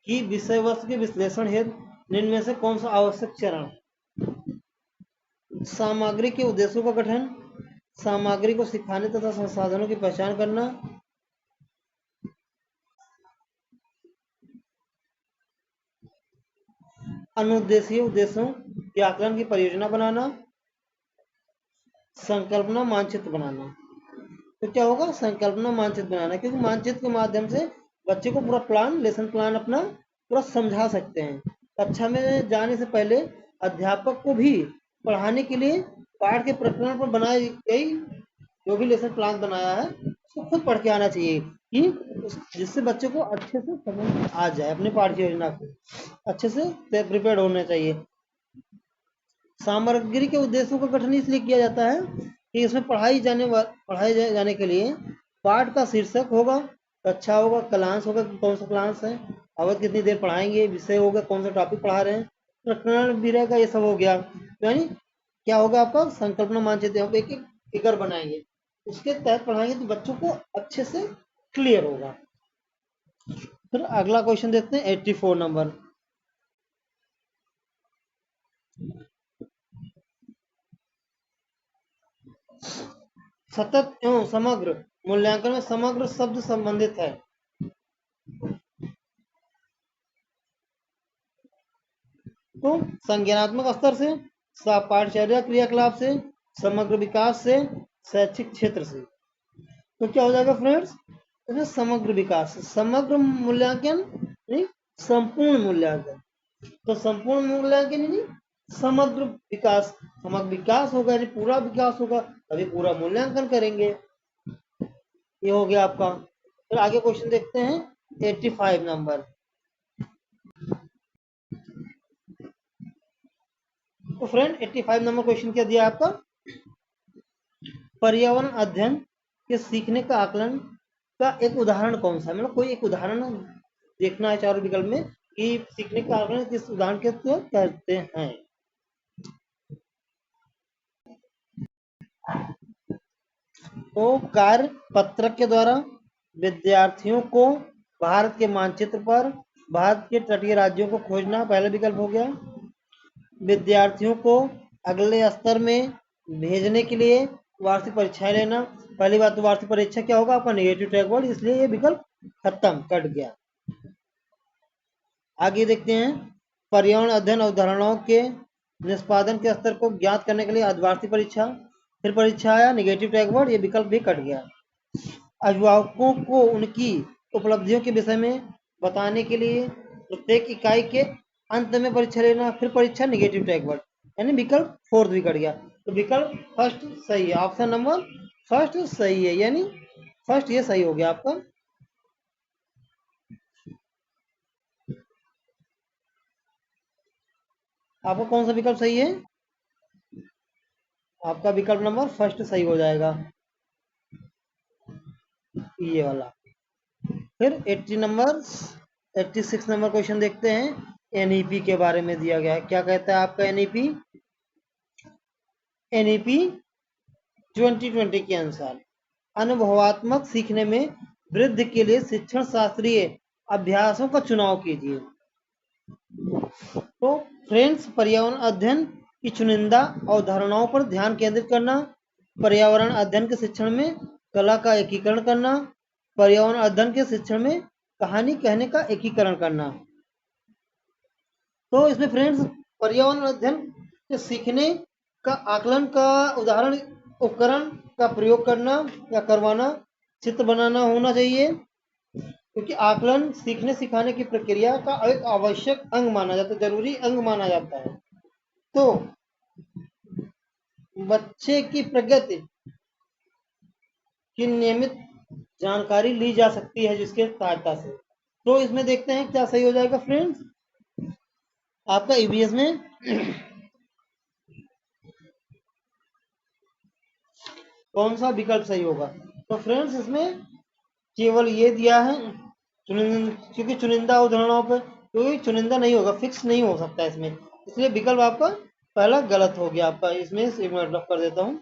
की विषय वस्तु के विश्लेषण हेतु निम्न में से कौन सा आवश्यक चरण? सामग्री के उद्देश्यों का गठन, सामग्री को सिखाने तथा संसाधनों की पहचान करना, अनुद्देशीय उद्देश्यों के आकलन की परियोजना बनाना, संकल्पना मानचित्र बनाना। तो क्या होगा? संकल्पना मानचित्र बनाना, क्योंकि मानचित्र के माध्यम से बच्चे को पूरा प्लान, लेसन प्लान अपना पूरा समझा सकते हैं। कक्षा में जाने से पहले अध्यापक को भी पढ़ाने के लिए पाठ के प्रकरण पर बनाई गई जो भी लेसन प्लान बनाया है उसको खुद पढ़ के आना चाहिए, कि जिससे बच्चे को अच्छे से समझ आ जाए, अपने पाठ्य योजना को अच्छे से प्रिपेयर होना चाहिए। सामग्री के उद्देश्यों का गठन इसलिए किया जाता है कि इसमें पढ़ाई जाने के लिए पाठ का शीर्षक होगा, कक्षा होगा, क्लास होगा कि कौन सा क्लास है, अवधि कितनी देर पढ़ाएंगे, विषय होगा कौन सा टॉपिक पढ़ा रहे हैं, प्रकरण भी रहेगा, ये सब हो गया। यानी क्या होगा आपका? संकल्पना मानचित्र हम एक एक फिगर बनाएंगे, उसके तहत पढ़ाएंगे तो बच्चों को अच्छे से क्लियर होगा। फिर अगला क्वेश्चन देखते हैं 84 नंबर। सतत एवं समग्र मूल्यांकन में समग्र शब्द संबंधित है। तो संज्ञानात्मक स्तर से, पाठचर्या क्रियाकलाप से, समग्र विकास से, शैक्षिक क्षेत्र से। तो क्या हो जाएगा फ्रेंड्स? तो समग्र विकास, समग्र मूल्यांकन नहीं, संपूर्ण मूल्यांकन। तो संपूर्ण मूल्यांकन यानी समग्र विकास, समग्र विकास होगा यानी पूरा विकास होगा, तभी पूरा मूल्यांकन करेंगे। ये हो गया आपका। फिर आगे क्वेश्चन देखते हैं 85 नंबर। तो फ्रेंड 85 नंबर क्वेश्चन क्या दिया आपका? पर्यावरण अध्ययन के सीखने का आकलन का एक उदाहरण कौन सा है? मतलब कोई एक उदाहरण देखना है चारों विकल्प में कि सीखने का आकलन किस उदाहरण के तहत करते हैं। तो कार्य पत्रक के द्वारा विद्यार्थियों को भारत के मानचित्र पर भारत के तटीय राज्यों को खोजना, पहला विकल्प हो गया। विद्यार्थियों को अगले स्तर में भेजने के लिए वार्षिक परीक्षाएं लेना। पहली बात तो वार्षिक परीक्षा क्या होगा आपका? नेगेटिव टैग वर्ड, इसलिए ये विकल्प खत्म, कट गया। आगे देखते हैं पर्यावरण अध्ययन अवधारणाओं के निष्पादन के स्तर को ज्ञात करने के लिए अर्धवार्षिक परीक्षा। फिर परीक्षा आया नेगेटिव टैग वर्ड, ये विकल्प भी कट गया। अभिभावकों को उनकी उपलब्धियों के विषय में बताने के लिए प्रत्येक इकाई के अंत में परीक्षा लेना। फिर परीक्षा नेगेटिव टैग वर्ड, यानी विकल्प फोर्थ भी कट गया। तो विकल्प फर्स्ट सही है, ऑप्शन नंबर फर्स्ट सही है, यानी फर्स्ट ये सही हो गया आपका। आपका कौन सा विकल्प सही है? आपका विकल्प नंबर फर्स्ट सही हो जाएगा, ये वाला। फिर 86 नंबर क्वेश्चन देखते हैं। एनईपी के बारे में दिया गया है, क्या कहता है आपका एनईपी? एनईपी 2020 के अनुसार अनुभवात्मक सीखने में वृद्धि के लिए शिक्षण शास्त्रीय अभ्यासों का चुनाव कीजिए। तो फ्रेंड्स, पर्यावरण अध्ययन की चुनिंदा अवधारणाओं पर ध्यान केंद्रित करना, पर्यावरण अध्ययन के शिक्षण में कला का एकीकरण करना, पर्यावरण अध्ययन के शिक्षण में कहानी कहने का एकीकरण करना। तो इसमें फ्रेंड्स पर्यावरण अध्ययन के सीखने का आकलन का उदाहरण उपकरण का प्रयोग करना या करवाना, चित्र बनाना होना चाहिए। क्योंकि आकलन सीखने सिखाने की प्रक्रिया का एक आवश्यक अंग माना जाता है, जरूरी अंग माना जाता है। तो बच्चे की प्रगति की नियमित जानकारी ली जा सकती है जिसके सहायता से। तो इसमें देखते हैं क्या सही हो जाएगा फ्रेंड्स आपका ईवीएस में। कौन सा विकल्प सही होगा? तो फ्रेंड्स इसमें केवल ये दिया है क्योंकि चुनिंदा उदाहरणों पर, क्योंकि चुनिंदा नहीं होगा, फिक्स नहीं हो सकता इसमें, इसलिए विकल्प आपका पहला गलत हो गया आपका। इसमें एक मिनट रफ कर देता हूं।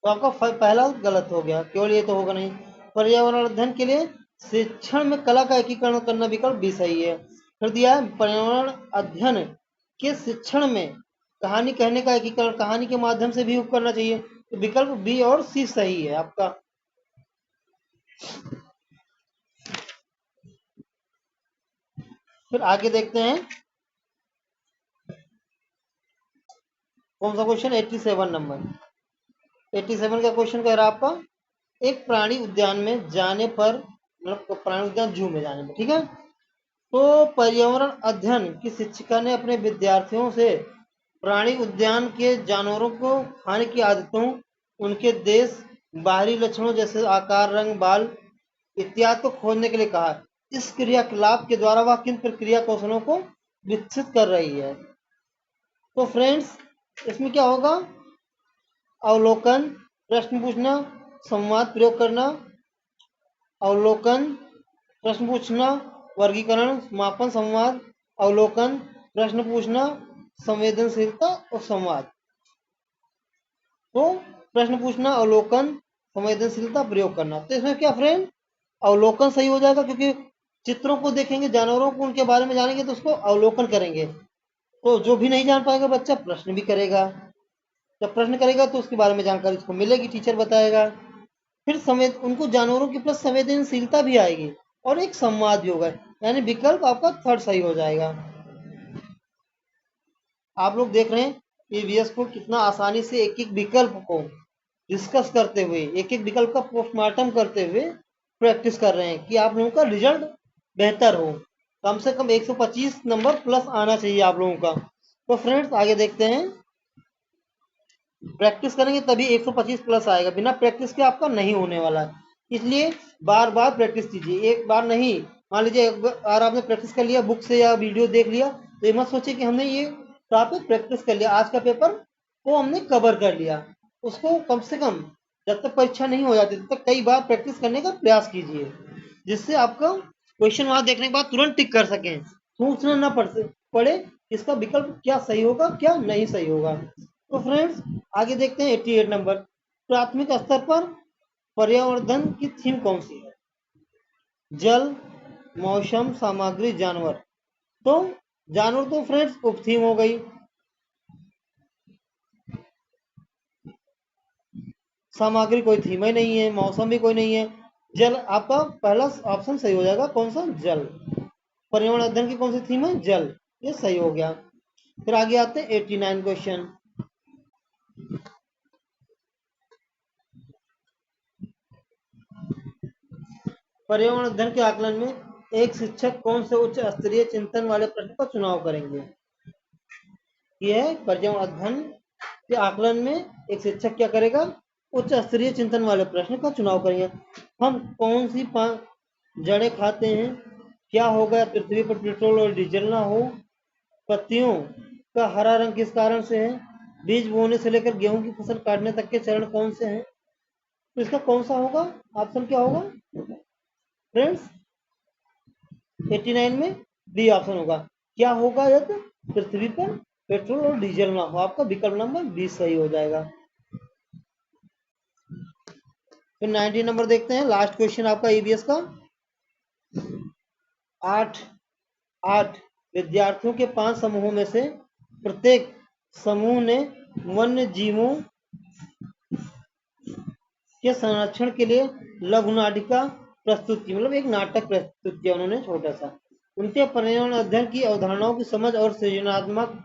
तो आपका पहला गलत हो गया, केवल ये तो होगा नहीं। पर्यावरण अध्ययन के लिए शिक्षण में कला का एकीकरण करना विकल्प भी सही है। फिर दिया है पर्यावरण अध्ययन के शिक्षण में कहानी कहने का एकीकरण कहानी के माध्यम से भी करना चाहिए, तो विकल्प बी और सी सही है आपका। फिर आगे देखते हैं कौन सा क्वेश्चन, 87 नंबर। 87 का क्वेश्चन कह रहा है आपका, एक प्राणी उद्यान में जाने पर, मतलब प्राणी उद्यान जू में जाने पर, ठीक है, तो पर्यावरण अध्ययन की शिक्षिका ने अपने विद्यार्थियों से प्राणी उद्यान के जानवरों को खाने की आदतों, उनके देश, बाहरी लक्षणों जैसे आकार, रंग, बाल इत्यादि को खोजने के लिए कहा। इस क्रियाकलाप के द्वारा वह किन प्रक्रिया कौशलों को विकसित कर रही है? तो फ्रेंड्स इसमें क्या होगा, अवलोकन, प्रश्न पूछना, संवाद प्रयोग करना, अवलोकन, प्रश्न पूछना, वर्गीकरण, मापन, संवाद, अवलोकन, प्रश्न पूछना, संवेदनशीलता और संवाद। तो प्रश्न पूछना, अवलोकन, संवेदनशीलता, प्रयोग करना। तो इसमें क्या फ्रेंड, अवलोकन सही हो जाएगा, क्योंकि चित्रों को देखेंगे, जानवरों को उनके बारे में जानेंगे तो उसको अवलोकन करेंगे। तो जो भी नहीं जान पाएगा बच्चा प्रश्न भी करेगा, जब प्रश्न करेगा तो उसके बारे में जानकारी उसको मिलेगी, टीचर बताएगा। फिर उनको जानवरों के प्रति संवेदनशीलता भी आएगी और एक संवाद भी होगा, यानी विकल्प आपका थर्ड सही हो जाएगा। आप लोग देख रहे हैं ईवीएस को कितना आसानी से एक एक विकल्प को डिस्कस करते हुए, एक एक विकल्प का पोस्टमार्टम करते हुए प्रैक्टिस कर रहे हैं कि आप लोगों का रिजल्ट बेहतर हो। कम से कम 125 नंबर प्लस आना चाहिए आप लोगों का। तो फ्रेंड्स आगे देखते हैं, प्रैक्टिस करेंगे तभी 125 प्लस आएगा, बिना प्रैक्टिस के आपका नहीं होने वाला है। इसलिए बार बार प्रैक्टिस कीजिए, एक बार नहीं। मान लीजिए एक बार आपने प्रैक्टिस कर लिया बुक से या वीडियो देख लिया, तो ये मत सोचिए कि हमने ये टॉपिक प्रैक्टिस कर लिया, आज का पेपर को हमने कवर कर लिया। उसको कम से कम जब तक परीक्षा नहीं हो जाती तब तक कई बार प्रैक्टिस करने का प्रयास कीजिए, जिससे आपका क्वेश्चन वहां देखने के बाद तुरंत टिक कर सकें, सोचना ना पड़े इसका विकल्प क्या सही होगा क्या नहीं सही होगा। तो फ्रेंड्स आगे देखते हैं 88 नंबर, प्राथमिक स्तर पर पर्यावरण की थीम कौन सी है? जल, मौसम, सामग्री, जानवर। तो जानवर तो फ्रेंड्स उप थीम हो गई, सामग्री कोई थीम ही नहीं है, मौसम भी कोई नहीं है, जल आपका पहला ऑप्शन सही हो जाएगा, कौन सा, जल। पर्यावरण अध्ययन की कौन सी थीम है? जल, ये सही हो गया। फिर आगे आते हैं 89 क्वेश्चन, पर्यावरण अध्ययन के आकलन में एक शिक्षक कौन से उच्च स्तरीय चिंतन वाले प्रश्न का चुनाव करेंगे? यह है पर्यावरण अध्ययन के आकलन में एक शिक्षक क्या करेगा, उच्च स्तरीय चिंतन वाले प्रश्न का चुनाव करेंगे। हम कौन सी जड़ें खाते हैं? क्या होगा पृथ्वी पर पेट्रोल और डीजल ना हो? पत्तियों का हरा रंग किस कारण से है? बीज बोने से लेकर गेहूं की फसल काटने तक के चरण कौन से हैं? तो इसका कौन सा होगा ऑप्शन, क्या होगा फ्रेंड्स? 89 में बी ऑप्शन होगा, क्या होगा यदि पृथ्वी पर पेट्रोल और डीजल ना हो, आपका विकल्प नंबर 20 सही हो जाएगा। फिर 90 नंबर देखते हैं, लास्ट क्वेश्चन आपका ईवीएस का। 8 विद्यार्थियों के 5 समूहों में से प्रत्येक समूह ने वन्य जीवों के संरक्षण के लिए लघु नाटिका प्रस्तुत की, मतलब एक नाटक प्रस्तुत किया उन्होंने छोटा सा। उनके पर्यावरण अध्ययन की अवधारणाओं की समझ और सृजनात्मक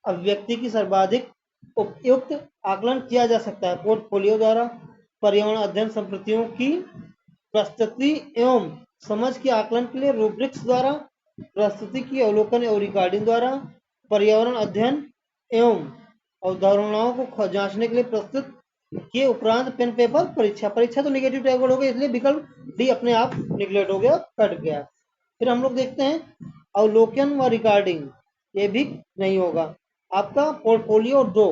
अभिव्यक्ति की सर्वाधिक उपयुक्त आकलन किया जा सकता है पोर्टफोलियो द्वारा, पर्यावरण अध्ययन संपत्तियों की प्रस्तुति एवं समझ के आकलन के लिए रूब्रिक्स द्वारा, प्रस्तुति की अवलोकन और रिकॉर्डिंग द्वारा, पर्यावरण अध्ययन एवं अवधारणाओं को जांचने के लिए प्रस्तुत के उपरांत पेन पेपर परीक्षा। परीक्षा तो निगेटिव टैगोड हो गया, इसलिए विकल्प डी अपने आप निगलेक्ट हो गया, कट गया। फिर हम लोग देखते हैं अवलोकन व रिकॉर्डिंग, ये भी नहीं होगा आपका। पोर्टफोलियो 2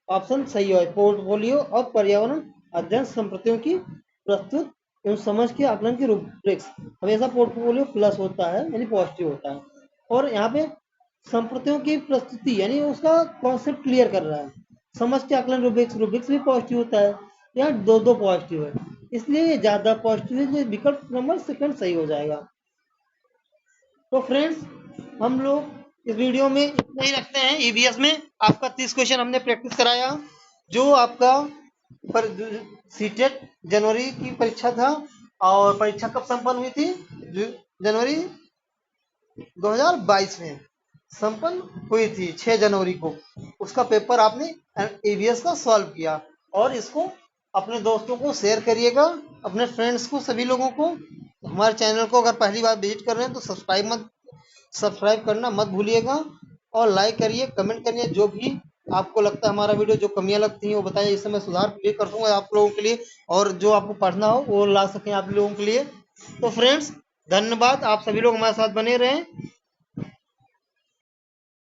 ऑप्शन सही है, पोर्टफोलियो और पर्यावरण अध्ययन संपत्तियों की प्रस्तुत एवं समझ के आकलन की रूब्रिक्स, हमेशा पोर्टफोलियो प्लस होता है यानी पॉजिटिव होता है। और यहाँ पे संपत्तियों की प्रस्तुति यानी उसका कॉन्सेप्ट क्लियर कर रहा है, समझ के आकलन रूब्रिक्स, रूब्रिक्स भी पॉजिटिव होता है, यहाँ दो पॉजिटिव है, इसलिए ये ज्यादा पॉजिटिव है, विकल्प नंबर सेकंड सही हो जाएगा। तो फ्रेंड्स हम लोग इस वीडियो में इतना ही रखते हैं। ईवीएस में आपका 30 क्वेश्चन हमने प्रैक्टिस कराया, जो आपका सीटेट जनवरी की परीक्षा था, और परीक्षा कब संपन्न हुई थी? जनवरी 2022 में संपन्न हुई थी, 6 जनवरी को। उसका पेपर आपने ईवीएस का सॉल्व किया, और इसको अपने दोस्तों को शेयर करिएगा, अपने फ्रेंड्स को, सभी लोगों को। हमारे चैनल को अगर पहली बार विजिट कर रहे हैं तो सब्सक्राइब करना मत भूलिएगा, और लाइक करिए, कमेंट करिए, जो भी आपको लगता है हमारा वीडियो जो कमियां लगती हैं वो बताइए, इससे मैं सुधार भी कर दूंगा आप लोगों के लिए, और जो आपको पढ़ना हो वो ला सकें आप लोगों के लिए। तो फ्रेंड्स धन्यवाद, आप सभी लोग हमारे साथ बने रहें।